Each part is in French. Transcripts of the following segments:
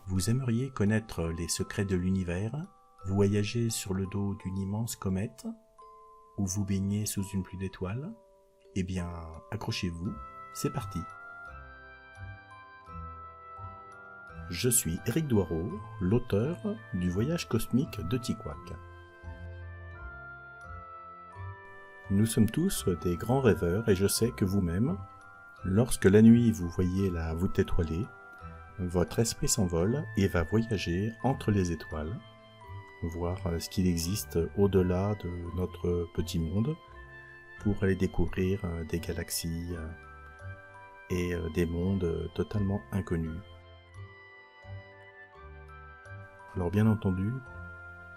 Vous aimeriez connaître les secrets de l'univers, vous voyagez sur le dos d'une immense comète, ou vous baignez sous une pluie d'étoiles? Eh bien, accrochez-vous, c'est parti. Je suis Éric Doireau, l'auteur du Voyage cosmique de Tikouak. Nous sommes tous des grands rêveurs et je sais que vous-même, lorsque la nuit vous voyez la voûte étoilée, votre esprit s'envole et va voyager entre les étoiles, voir ce qu'il existe au-delà de notre petit monde, pour aller découvrir des galaxies et des mondes totalement inconnus. Alors bien entendu,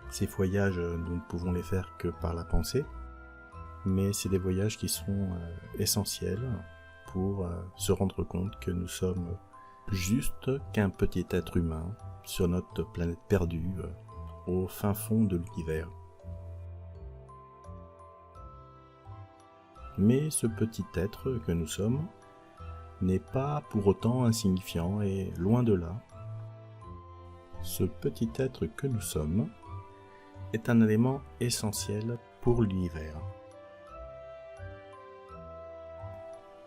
ces voyages, nous ne pouvons les faire que par la pensée, mais c'est des voyages qui sont essentiels pour se rendre compte que nous sommes juste qu'un petit être humain sur notre planète perdue au fin fond de l'univers. Mais ce petit être que nous sommes n'est pas pour autant insignifiant et loin de là. Ce petit être que nous sommes est un élément essentiel pour l'univers.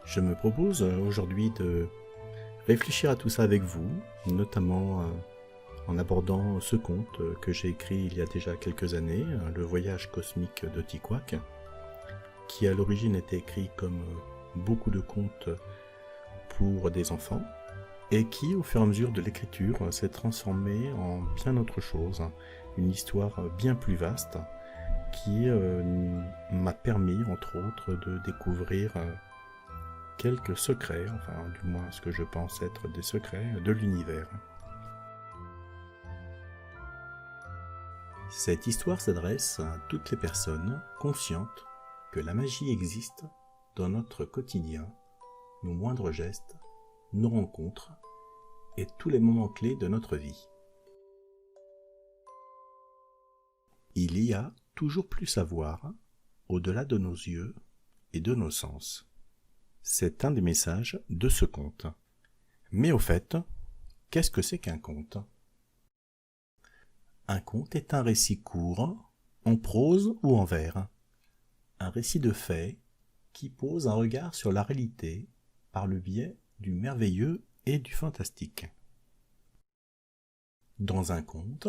Je me propose aujourd'hui de réfléchir à tout ça avec vous, notamment en abordant ce conte que j'ai écrit il y a déjà quelques années, Le Voyage cosmique de Tikouak, qui à l'origine était écrit comme beaucoup de contes pour des enfants, et qui, au fur et à mesure de l'écriture, s'est transformé en bien autre chose, une histoire bien plus vaste, qui m'a permis, entre autres, de découvrir quelques secrets, enfin du moins ce que je pense être des secrets de l'univers. Cette histoire s'adresse à toutes les personnes conscientes que la magie existe dans notre quotidien, nos moindres gestes, nos rencontres et tous les moments clés de notre vie. Il y a toujours plus à voir au-delà de nos yeux et de nos sens. C'est un des messages de ce conte. Mais au fait, qu'est-ce que c'est qu'un conte? Un conte est un récit court, en prose ou en vers. Un récit de faits qui pose un regard sur la réalité par le biais du merveilleux et du fantastique. Dans un conte,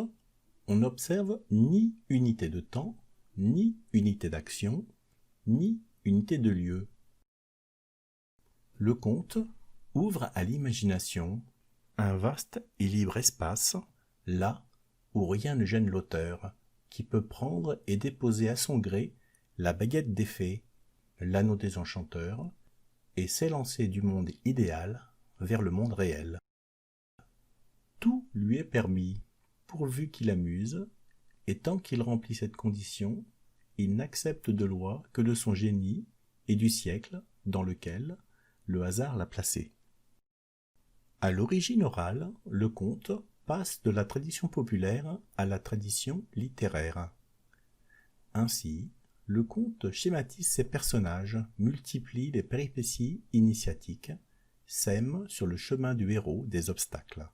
on n'observe ni unité de temps, ni unité d'action, ni unité de lieu. Le conte ouvre à l'imagination un vaste et libre espace, là où rien ne gêne l'auteur, qui peut prendre et déposer à son gré la baguette des fées, l'anneau des enchanteurs, et s'élancer du monde idéal vers le monde réel. Tout lui est permis, pourvu qu'il amuse, et tant qu'il remplit cette condition, il n'accepte de loi que de son génie et du siècle dans lequel le hasard l'a placé. À l'origine orale, le conte passe de la tradition populaire à la tradition littéraire. Ainsi, le conte schématise ses personnages, multiplie les péripéties initiatiques, sème sur le chemin du héros des obstacles.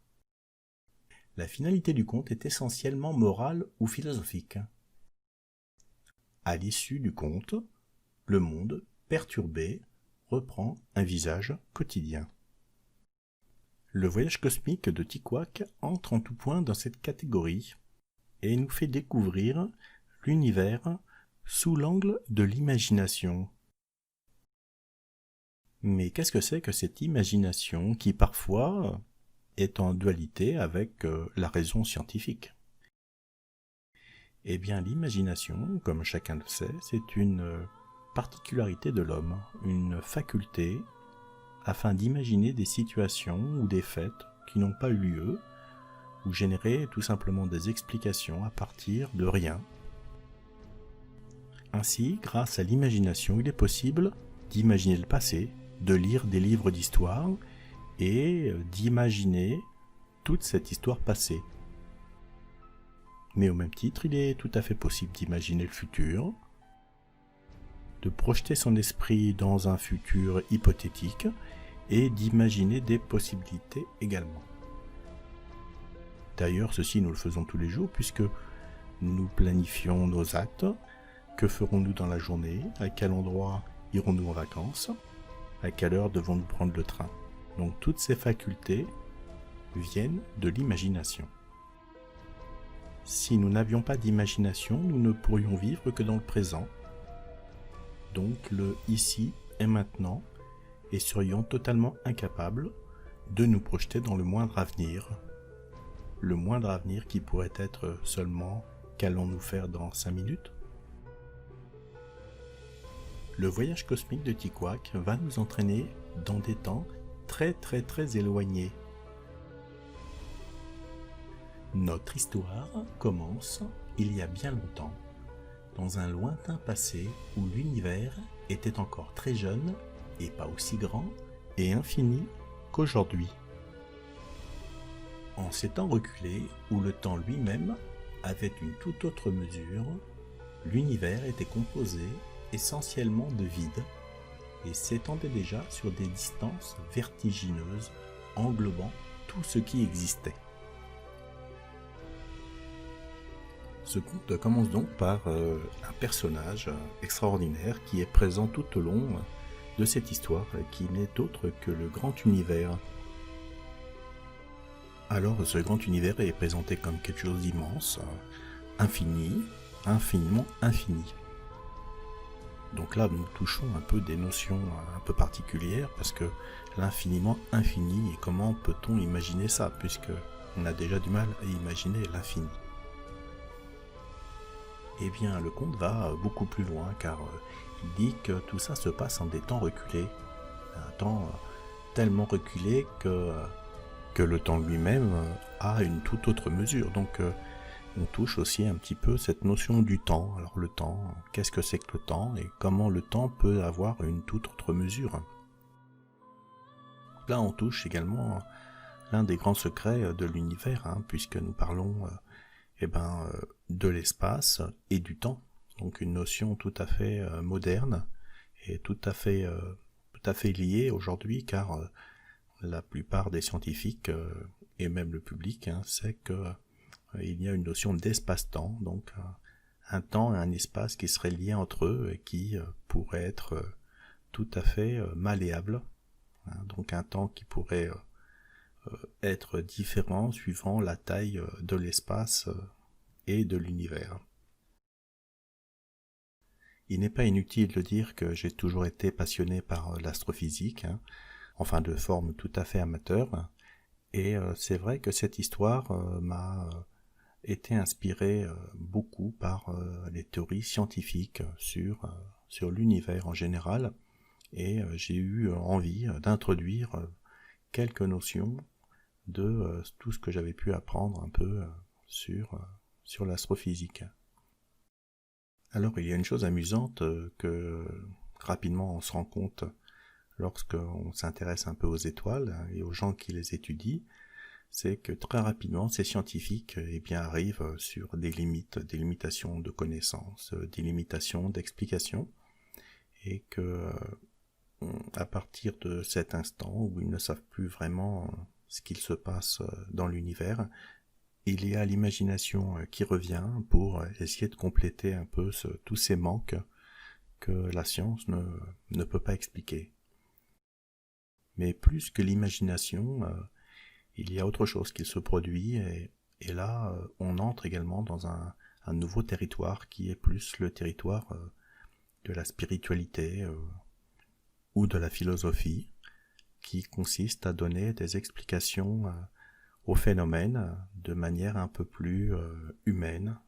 La finalité du conte est essentiellement morale ou philosophique. À l'issue du conte, le monde, perturbé, reprend un visage quotidien. Le voyage cosmique de Tikouak entre en tout point dans cette catégorie et nous fait découvrir l'univers sous l'angle de l'imagination. Mais qu'est-ce que c'est que cette imagination qui parfois est en dualité avec la raison scientifique? Eh bien, l'imagination, comme chacun le sait, c'est une particularité de l'homme, une faculté afin d'imaginer des situations ou des faits qui n'ont pas eu lieu, ou générer tout simplement des explications à partir de rien. Ainsi, grâce à l'imagination, il est possible d'imaginer le passé, de lire des livres d'histoire et d'imaginer toute cette histoire passée. Mais au même titre, il est tout à fait possible d'imaginer le futur, de projeter son esprit dans un futur hypothétique et d'imaginer des possibilités également. D'ailleurs, ceci nous le faisons tous les jours puisque nous planifions nos actes. Que ferons-nous dans la journée? À quel endroit irons-nous en vacances? À quelle heure devons-nous prendre le train? Donc toutes ces facultés viennent de l'imagination. Si nous n'avions pas d'imagination, nous ne pourrions vivre que dans le présent. Donc le ici et maintenant, et serions totalement incapables de nous projeter dans le moindre avenir. Le moindre avenir qui pourrait être seulement qu'allons-nous faire dans 5 minutes? Le voyage cosmique de Tikouak va nous entraîner dans des temps très éloignés. Notre histoire commence il y a bien longtemps, dans un lointain passé où l'univers était encore très jeune et pas aussi grand et infini qu'aujourd'hui. En ces temps reculés où le temps lui-même avait une toute autre mesure, l'univers était composé essentiellement de vide et s'étendait déjà sur des distances vertigineuses englobant tout ce qui existait. Ce conte commence donc par un personnage extraordinaire qui est présent tout au long de cette histoire qui n'est autre que le grand univers. Alors ce grand univers est présenté comme quelque chose d'immense, infini, infiniment infini. Donc là nous touchons un peu des notions un peu particulières parce que l'infiniment infini, et comment peut-on imaginer ça puisque on a déjà du mal à imaginer l'infini. Eh bien, le conte va beaucoup plus loin, car il dit que tout ça se passe en des temps reculés. Un temps tellement reculé que le temps lui-même a une toute autre mesure. Donc, on touche aussi un petit peu cette notion du temps. Alors, le temps, qu'est-ce que c'est que le temps et comment le temps peut avoir une toute autre mesure? Là, on touche également l'un des grands secrets de l'univers, puisque nous parlons de l'espace et du temps, donc une notion tout à fait moderne et tout à fait liée aujourd'hui, car la plupart des scientifiques et même le public sait que il y a une notion d'espace-temps, donc un temps et un espace qui seraient liés entre eux et qui pourraient être tout à fait malléables, donc un temps qui pourrait être différent suivant la taille de l'espace et de l'univers. Il n'est pas inutile de dire que j'ai toujours été passionné par l'astrophysique, enfin de forme tout à fait amateur, et c'est vrai que cette histoire m'a été inspirée beaucoup par les théories scientifiques sur l'univers en général, et j'ai eu envie d'introduire quelques notions de tout ce que j'avais pu apprendre un peu sur l'astrophysique. Alors il y a une chose amusante que rapidement on se rend compte lorsqu'on s'intéresse un peu aux étoiles et aux gens qui les étudient, c'est que très rapidement ces scientifiques arrivent sur des limitations de connaissances, des limitations d'explications, et que à partir de cet instant où ils ne savent plus vraiment ce qu'il se passe dans l'univers, il y a l'imagination qui revient pour essayer de compléter un peu tous ces manques que la science ne peut pas expliquer. Mais plus que l'imagination, il y a autre chose qui se produit, et là on entre également dans un nouveau territoire qui est plus le territoire de la spiritualité ou de la philosophie, qui consiste à donner des explications aux phénomènes de manière un peu plus humaine,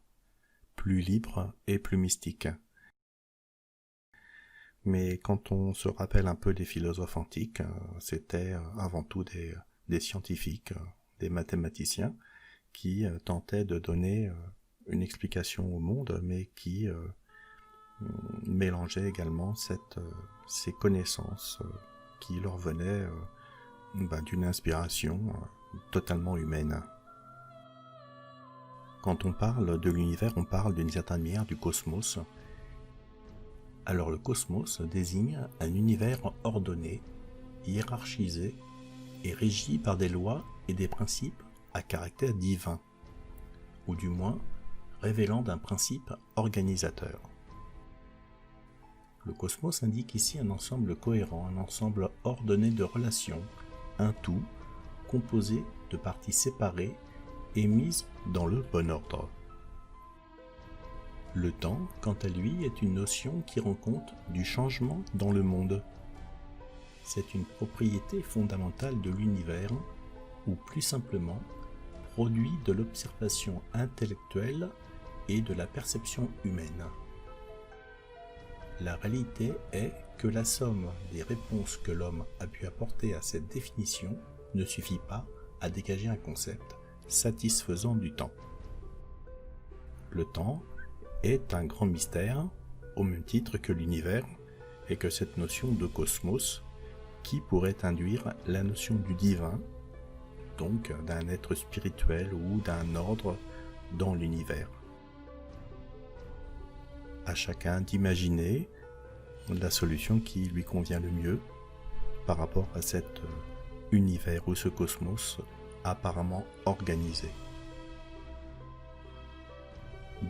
plus libre et plus mystique. Mais quand on se rappelle un peu des philosophes antiques, c'était avant tout des scientifiques, des mathématiciens, qui tentaient de donner une explication au monde, mais qui mélangeaient également ces connaissances qui leur venaient d'une inspiration totalement humaine. Quand on parle de l'univers, on parle d'une certaine manière du cosmos. Alors le cosmos désigne un univers ordonné, hiérarchisé et régi par des lois et des principes à caractère divin, ou du moins révélant d'un principe organisateur. Le cosmos indique ici un ensemble cohérent, un ensemble ordonné de relations, un tout composé de parties séparées et mises dans le bon ordre. Le temps, quant à lui, est une notion qui rend compte du changement dans le monde. C'est une propriété fondamentale de l'univers, ou plus simplement, produit de l'observation intellectuelle et de la perception humaine. La réalité est que la somme des réponses que l'homme a pu apporter à cette définition ne suffit pas à dégager un concept satisfaisant du temps. Le temps est un grand mystère, au même titre que l'univers, et que cette notion de cosmos, qui pourrait induire la notion du divin, donc d'un être spirituel ou d'un ordre dans l'univers. À chacun d'imaginer la solution qui lui convient le mieux par rapport à cet univers ou ce cosmos apparemment organisé.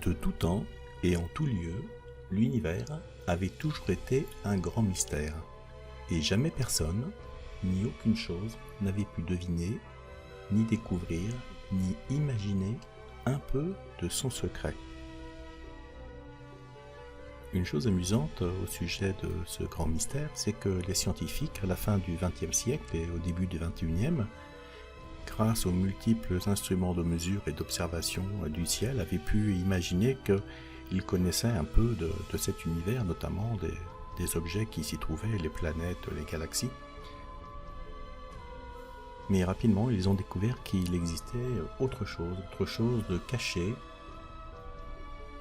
De tout temps et en tout lieu, l'univers avait toujours été un grand mystère, et jamais personne, ni aucune chose, n'avait pu deviner, ni découvrir, ni imaginer un peu de son secret. Une chose amusante au sujet de ce grand mystère, c'est que les scientifiques, à la fin du XXe siècle et au début du XXIe, grâce aux multiples instruments de mesure et d'observation du ciel, avaient pu imaginer qu'ils connaissaient un peu de cet univers, notamment des objets qui s'y trouvaient, les planètes, les galaxies. Mais rapidement, ils ont découvert qu'il existait autre chose de caché.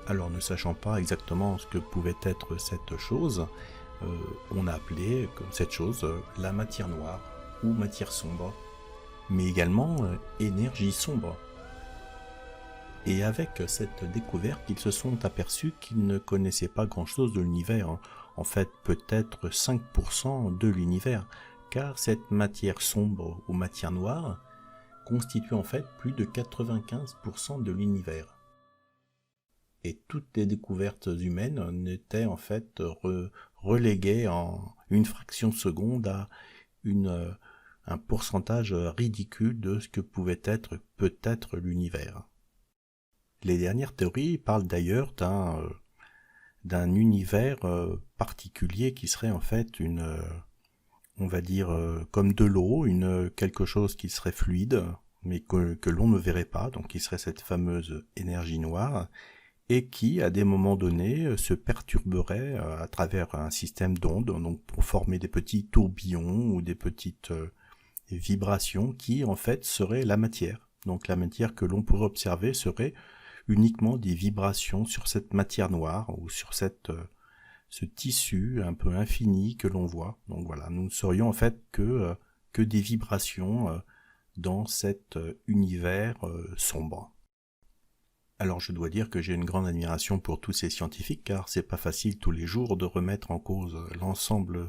Alors, ne sachant pas exactement ce que pouvait être cette chose, on a appelé cette chose la matière noire ou matière sombre, mais également énergie sombre. Et avec cette découverte, ils se sont aperçus qu'ils ne connaissaient pas grand-chose de l'univers, en fait peut-être 5% de l'univers, car cette matière sombre ou matière noire constitue en fait plus de 95% de l'univers. Et toutes les découvertes humaines n'étaient en fait reléguées en une fraction de seconde à un pourcentage ridicule de ce que pouvait être peut-être l'univers. Les dernières théories parlent d'ailleurs d'un univers particulier qui serait en fait on va dire comme de l'eau, quelque chose qui serait fluide, mais que l'on ne verrait pas, donc qui serait cette fameuse énergie noire, et qui, à des moments donnés, se perturberait à travers un système d'ondes, donc pour former des petits tourbillons ou des petites vibrations qui, en fait, seraient la matière. Donc la matière que l'on pourrait observer serait uniquement des vibrations sur cette matière noire ou sur ce tissu un peu infini que l'on voit. Donc voilà, nous ne serions en fait que des vibrations dans cet univers sombre. Alors je dois dire que j'ai une grande admiration pour tous ces scientifiques, car c'est pas facile tous les jours de remettre en cause l'ensemble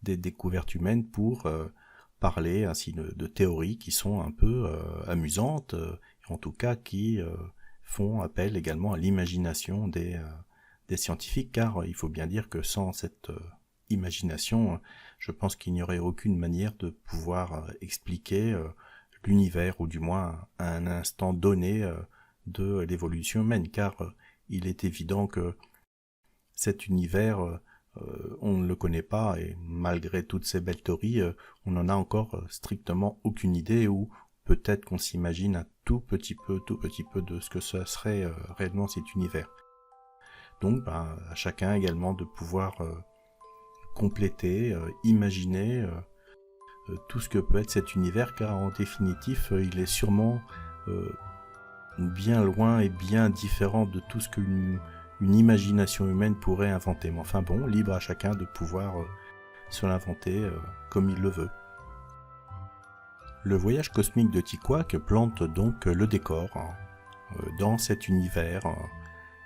des découvertes humaines pour parler ainsi de théories qui sont un peu amusantes, en tout cas qui font appel également à l'imagination des scientifiques, car il faut bien dire que sans cette imagination, je pense qu'il n'y aurait aucune manière de pouvoir expliquer l'univers, ou du moins à un instant donné de l'évolution humaine, car il est évident que cet univers, on ne le connaît pas, et malgré toutes ces belles théories, on n'en a encore strictement aucune idée, ou peut-être qu'on s'imagine un tout petit peu de ce que ce serait réellement cet univers. Donc à chacun également de pouvoir compléter, imaginer tout ce que peut être cet univers, car en définitif il est sûrement bien loin et bien différent de tout ce qu'une imagination humaine pourrait inventer. Mais enfin bon, libre à chacun de pouvoir se l'inventer comme il le veut. Le voyage cosmique de Tikouak plante donc le décor dans cet univers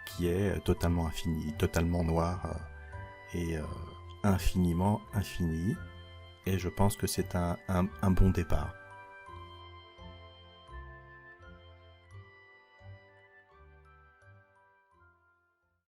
qui est totalement infini, totalement noir et infiniment infini. Et je pense que c'est un bon départ.